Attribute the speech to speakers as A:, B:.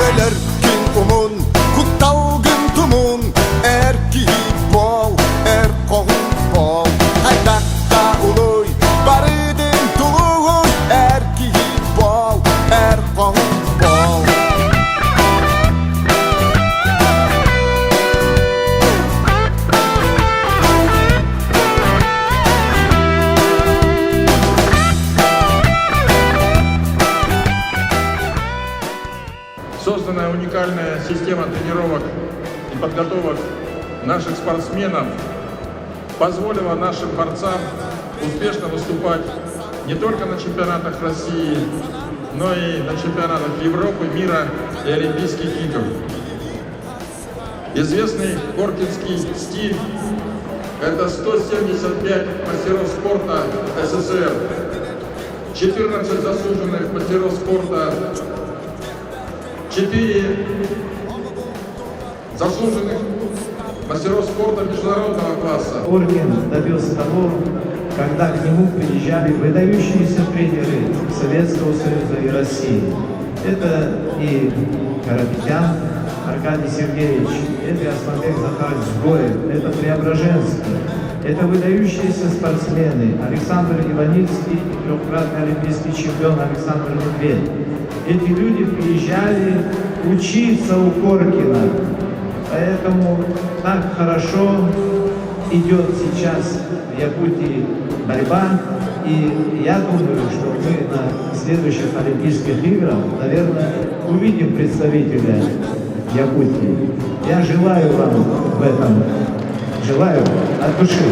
A: Belirgin umun, kuttалgın tumun, erki bol, kohun bol. Haydakta uluy, barıdın tuluğun, erki bol, kohun bol.
B: Создана уникальная система тренировок и подготовок наших спортсменов позволила нашим борцам успешно выступать не только на чемпионатах России, но и на чемпионатах Европы, мира и Олимпийских игр. Известный коркинский стиль – это 175 мастеров спорта СССР, 14 заслуженных мастеров спорта, 4 заслуженных мастеров спорта международного класса.
C: Коркин добился того, когда к нему приезжали выдающиеся тренеры Советского Союза и России. Это и Карапетян Аркадий Сергеевич, это Асламбек Захарович Гоев, это Преображенский, это выдающиеся спортсмены Александр Иваницкий, трехкратный олимпийский чемпион Александр Медведев. Эти люди приезжали учиться у Коркина, поэтому так хорошо идет сейчас в Якутии борьба, и я думаю, что мы на следующих Олимпийских играх, наверное, увидим представителя Якутии. Я желаю вам в этом, желаю от души.